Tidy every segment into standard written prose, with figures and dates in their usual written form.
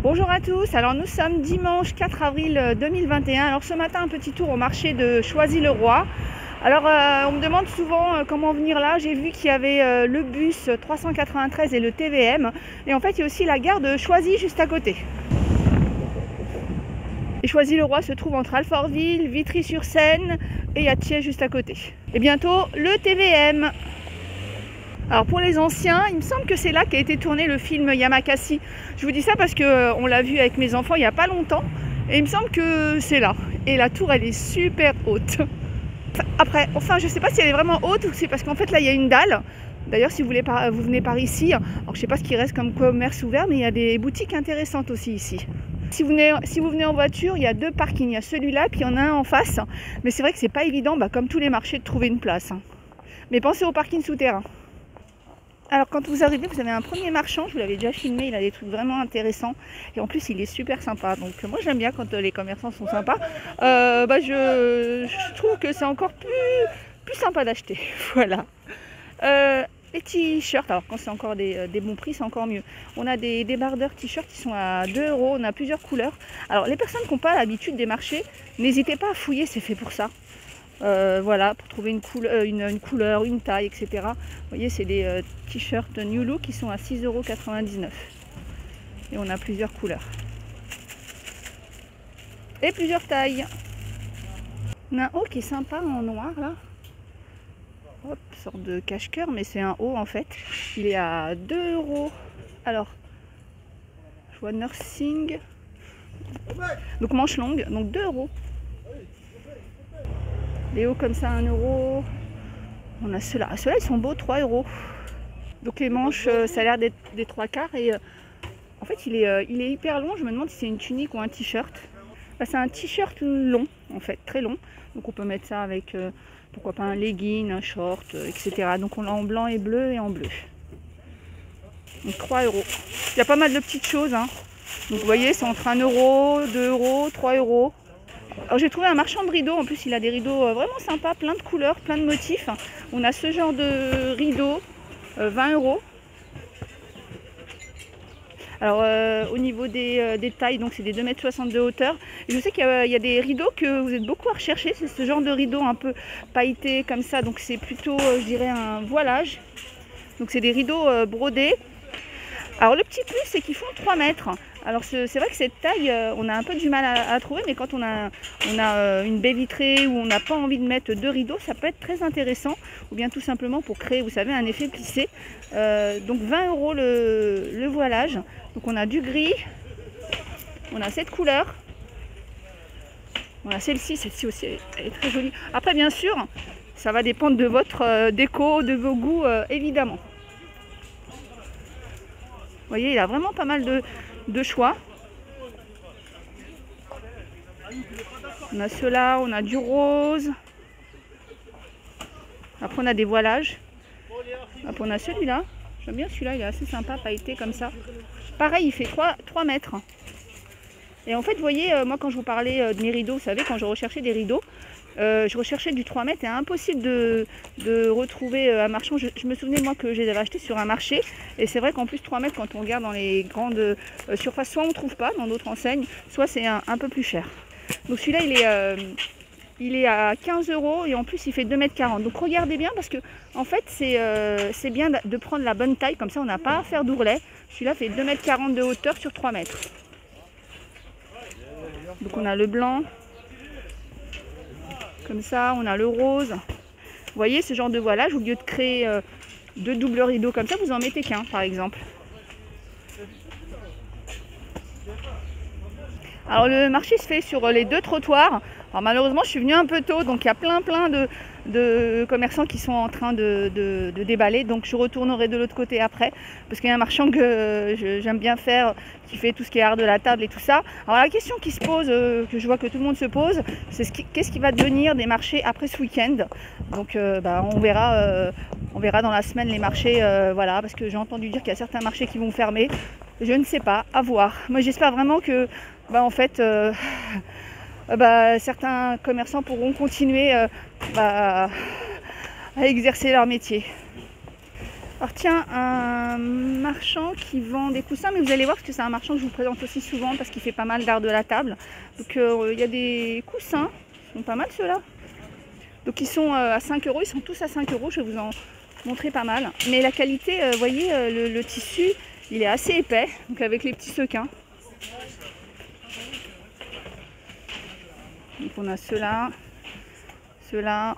Bonjour à tous, alors nous sommes dimanche 4 avril 2021. Alors ce matin un petit tour au marché de Choisy-le-Roi. Alors on me demande souvent comment venir là. J'ai vu qu'il y avait le bus 393 et le TVM. Et en fait il y a aussi la gare de Choisy juste à côté. Et Choisy-le-Roi se trouve entre Alfortville, Vitry-sur-Seine et Attier juste à côté. Et bientôt le TVM. Alors pour les anciens, il me semble que c'est là qu'a été tourné le film Yamakasi. Je vous dis ça parce qu'on l'a vu avec mes enfants il n'y a pas longtemps. Et il me semble que c'est là. Et la tour, elle est super haute. Après, enfin, je ne sais pas si elle est vraiment haute ou c'est parce qu'en fait là, il y a une dalle. D'ailleurs, si vous venez par ici, alors je ne sais pas ce qui reste comme commerce ouvert, mais il y a des boutiques intéressantes aussi ici. Si vous venez en voiture, il y a deux parkings. Il y a celui-là, puis il y en a un en face. Mais c'est vrai que c'est pas évident, comme tous les marchés, de trouver une place. Mais pensez au parking souterrain. Alors quand vous arrivez, vous avez un premier marchand, je vous l'avais déjà filmé, il a des trucs vraiment intéressants et en plus il est super sympa. Donc moi j'aime bien quand les commerçants sont sympas. Je trouve que c'est encore plus sympa d'acheter. Voilà. Les t-shirts, alors quand c'est encore des bons prix, c'est encore mieux. On a des débardeurs t-shirts qui sont à 2 €, on a plusieurs couleurs. Alors les personnes qui n'ont pas l'habitude des marchés, n'hésitez pas à fouiller, c'est fait pour ça. Voilà, pour trouver une couleur, une taille, etc. Vous voyez, c'est des t-shirts New Look qui sont à 6,99 €. Et on a plusieurs couleurs. Et plusieurs tailles. On a un haut qui est sympa en noir là. Hop, sorte de cache-cœur, mais c'est un haut en fait. Il est à 2 €. Alors, je vois nursing. Donc manche longue, donc 2 €. Les hauts comme ça, 1 €. On a ceux-là. Ceux-là, ils sont beaux, 3 €. Donc les manches, ça a l'air d'être des 3/4. Et en fait, il est hyper long. Je me demande si c'est une tunique ou un t-shirt. C'est un t-shirt long, en fait, très long. Donc on peut mettre ça avec, pourquoi pas un legging, un short, etc. Donc on l'a en blanc et bleu et en bleu. Donc 3 €. Il y a pas mal de petites choses. Donc vous voyez, c'est entre 1 €, 2 €, 3 €. Alors j'ai trouvé un marchand de rideaux, en plus il a des rideaux vraiment sympas, plein de couleurs, plein de motifs. On a ce genre de rideaux, 20 €. Alors au niveau des tailles, donc c'est des 2,60 m de hauteur. Et je sais qu'il y a des rideaux que vous êtes beaucoup à rechercher, c'est ce genre de rideau un peu pailleté comme ça, donc c'est plutôt je dirais un voilage. Donc c'est des rideaux brodés. Alors le petit plus c'est qu'ils font 3 mètres. Alors c'est vrai que cette taille, on a un peu du mal à trouver, mais quand on a une baie vitrée ou on n'a pas envie de mettre 2 rideaux, ça peut être très intéressant. Ou bien tout simplement pour créer, vous savez, un effet plissé. Donc 20 € le voilage. Donc on a du gris, on a cette couleur. On a celle-ci aussi, elle est très jolie. Après bien sûr, ça va dépendre de votre déco, de vos goûts, évidemment. Vous voyez, il a vraiment pas mal de choix. On a ceux-là, on a du rose. Après on a des voilages. Après on a celui-là. J'aime bien celui-là, il est assez sympa, pailleté comme ça. Pareil, il fait 3 mètres. Et en fait, vous voyez, moi quand je vous parlais de mes rideaux, vous savez, quand je recherchais des rideaux, je recherchais du 3 mètres et impossible de retrouver un marchand. Je me souvenais moi que je les avais achetés sur un marché et c'est vrai qu'en plus 3 mètres quand on regarde dans les grandes surfaces, soit on ne trouve pas dans d'autres enseignes, soit c'est un peu plus cher. Donc celui-là il est à 15 € et en plus il fait 2,40 m. Donc regardez bien parce que en fait c'est bien de prendre la bonne taille, comme ça on n'a pas à faire d'ourlet. Celui-là fait 2,40 m de hauteur sur 3 mètres. Donc on a le blanc. Comme ça, on a le rose. Vous voyez, ce genre de voilage, au lieu de créer 2 doubles rideaux comme ça, vous en mettez qu'un, par exemple. Alors, le marché se fait sur les 2 trottoirs. Alors, malheureusement, je suis venue un peu tôt, donc il y a plein de commerçants qui sont en train de déballer. Donc, je retournerai de l'autre côté après, parce qu'il y a un marchand que j'aime bien faire, qui fait tout ce qui est art de la table et tout ça. Alors, la question qui se pose, que je vois que tout le monde se pose, c'est qu'est-ce qui va devenir des marchés après ce week-end. Donc, on verra dans la semaine les marchés, voilà, parce que j'ai entendu dire qu'il y a certains marchés qui vont fermer. Je ne sais pas, à voir. Moi, j'espère vraiment que, en fait... certains commerçants pourront continuer à exercer leur métier. Alors tiens, un marchand qui vend des coussins, mais vous allez voir parce que c'est un marchand que je vous présente aussi souvent parce qu'il fait pas mal d'art de la table. Donc il y a des coussins, ils sont pas mal ceux-là. Donc ils sont à 5 euros, ils sont tous à 5 euros, je vais vous en montrer pas mal. Mais la qualité, vous voyez, le tissu, il est assez épais, donc avec les petits sequins. Donc on a ceux-là, ceux-là.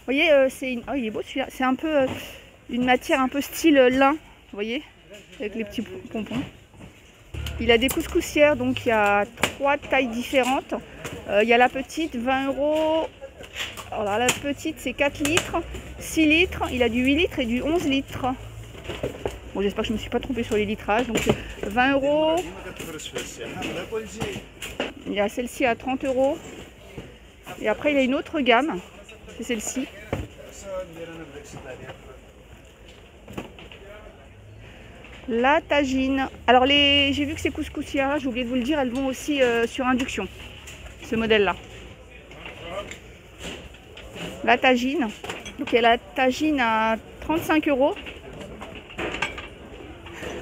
Vous voyez, oh, il est beau celui-là. C'est un peu une matière un peu style lin, vous voyez, avec les petits pompons. Il a des couscoussières, donc il y a 3 tailles différentes. Il y a la petite, 20 euros. Alors là, la petite, c'est 4 litres, 6 litres. Il a du 8 litres et du 11 litres. Bon, j'espère que je ne me suis pas trompée sur les litrages. Donc 20 euros. Il y a celle-ci à 30 euros. Et après, il y a une autre gamme. C'est celle-ci. La tagine. Alors j'ai vu que ces couscoussières, j'ai oublié de vous le dire, elles vont aussi sur induction. Ce modèle-là. La tagine. Donc il y a la tagine à 35 euros.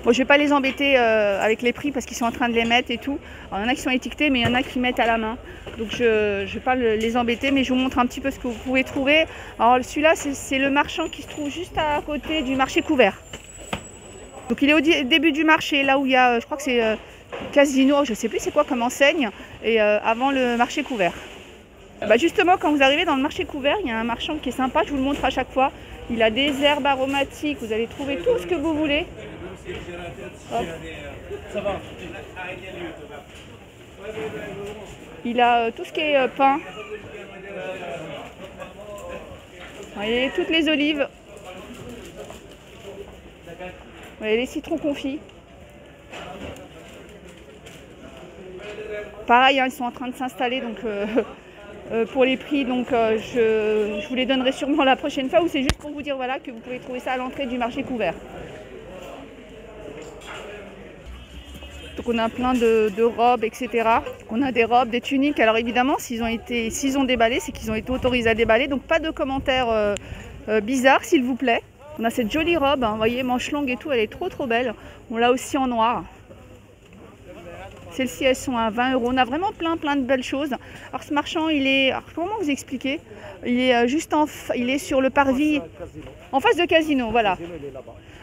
Bon, je ne vais pas les embêter avec les prix parce qu'ils sont en train de les mettre et tout. Alors, il y en a qui sont étiquetés, mais il y en a qui mettent à la main. Donc je ne vais pas les embêter, mais je vous montre un petit peu ce que vous pouvez trouver. Alors celui-là, c'est le marchand qui se trouve juste à côté du marché couvert. Donc il est au début du marché, là où il y a, je crois que c'est Casino, je ne sais plus c'est quoi comme enseigne, et avant le marché couvert. Bah justement, quand vous arrivez dans le marché couvert, il y a un marchand qui est sympa, je vous le montre à chaque fois. Il a des herbes aromatiques, vous allez trouver tout ce que vous voulez. Hop. Il a tout ce qui est pain. Vous voyez, toutes les olives. Vous voyez, les citrons confits. Pareil, hein, ils sont en train de s'installer donc pour les prix. Donc je vous les donnerai sûrement la prochaine fois, ou c'est juste pour vous dire voilà, que vous pouvez trouver ça à l'entrée du marché couvert. Donc on a plein de robes, etc. On a des robes, des tuniques. Alors évidemment, s'ils ont déballé, c'est qu'ils ont été autorisés à déballer. Donc pas de commentaires bizarres, s'il vous plaît. On a cette jolie robe, hein, vous voyez, manche longue et tout, elle est trop belle. On l'a aussi en noir. Celles-ci, elles sont à 20 euros. On a vraiment plein de belles choses. Alors ce marchand, il est... Alors, comment vous expliquer? Il est il est sur le parvis, en face de Casino, voilà.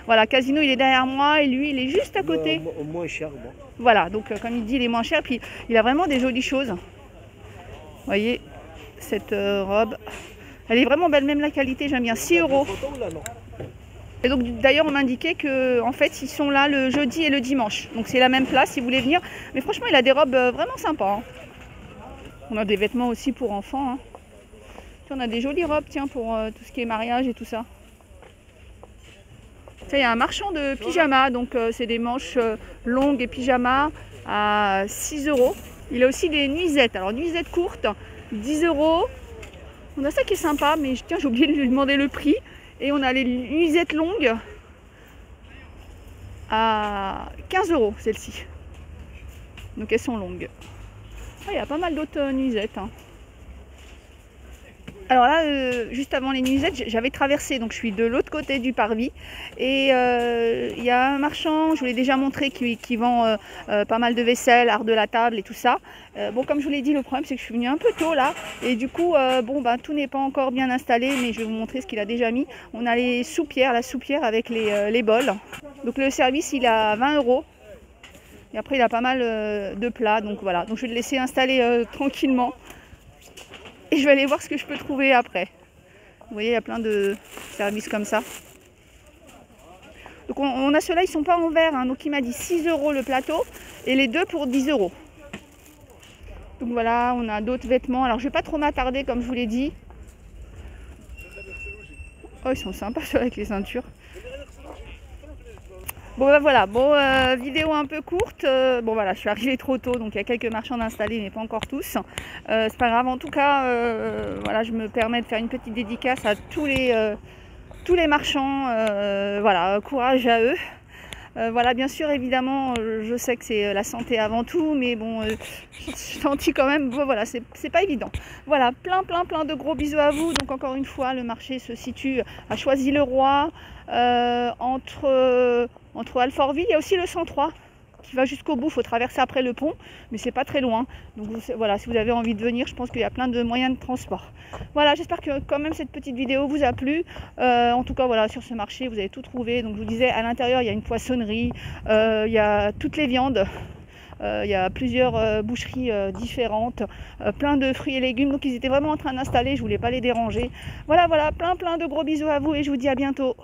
Voilà, Casino, il est derrière moi et lui, il est juste à côté. Moins cher, moi. Voilà, donc comme il dit, il est moins cher. Puis il a vraiment des jolies choses. Vous voyez, cette robe. Elle est vraiment belle, même la qualité, j'aime bien. 6 euros. Et donc d'ailleurs, on m'indiquait que en fait, ils sont là le jeudi et le dimanche. Donc c'est la même place si vous voulez venir. Mais franchement, il a des robes vraiment sympas. Hein. On a des vêtements aussi pour enfants. Hein. On a des jolies robes, tiens, pour tout ce qui est mariage et tout ça. Il y a un marchand de pyjamas, donc c'est des manches longues et pyjamas à 6 euros. Il a aussi des nuisettes, alors nuisettes courtes, 10 euros. On a ça qui est sympa, mais tiens, j'ai oublié de lui demander le prix. Et on a les nuisettes longues à 15 euros, celles-ci. Donc elles sont longues. Ah, il y a pas mal d'autres nuisettes. Hein. Alors là, juste avant les nuisettes, j'avais traversé, donc je suis de l'autre côté du parvis. Et il y a un marchand, je vous l'ai déjà montré, qui vend pas mal de vaisselle, art de la table et tout ça. Bon, comme je vous l'ai dit, le problème c'est que je suis venue un peu tôt là. Et du coup, tout n'est pas encore bien installé, mais je vais vous montrer ce qu'il a déjà mis. On a les soupières, la soupière avec les bols. Donc le service, il est à 20 euros. Et après, il a pas mal de plats, donc voilà. Donc je vais le laisser installer tranquillement. Et je vais aller voir ce que je peux trouver après. Vous voyez, il y a plein de services comme ça. Donc on a ceux-là, ils ne sont pas en verre. Hein. Donc il m'a dit 6 euros le plateau et les deux pour 10 euros. Donc voilà, on a d'autres vêtements. Alors je ne vais pas trop m'attarder comme je vous l'ai dit. Oh, ils sont sympas ceux-là avec les ceintures. Bon ben voilà, vidéo un peu courte. Bon voilà, je suis arrivée trop tôt, donc il y a quelques marchands installés, mais pas encore tous. C'est pas grave, en tout cas, voilà, je me permets de faire une petite dédicace à tous les marchands. Voilà, courage à eux. Voilà, bien sûr, évidemment, je sais que c'est la santé avant tout, mais bon, je t'en dis quand même, bon, voilà, c'est pas évident. Voilà, plein de gros bisous à vous. Donc encore une fois, le marché se situe à Choisy-le-Roi, entre Alfortville. Il y a aussi le 103 qui va jusqu'au bout, il faut traverser après le pont, mais c'est pas très loin. Donc voilà, si vous avez envie de venir, je pense qu'il y a plein de moyens de transport. Voilà, j'espère que quand même cette petite vidéo vous a plu. En tout cas, voilà, sur ce marché, vous avez tout trouvé. Donc je vous disais, à l'intérieur, il y a une poissonnerie, il y a toutes les viandes. Il y a plusieurs boucheries différentes, plein de fruits et légumes. Donc ils étaient vraiment en train d'installer, je voulais pas les déranger. Voilà, plein de gros bisous à vous et je vous dis à bientôt.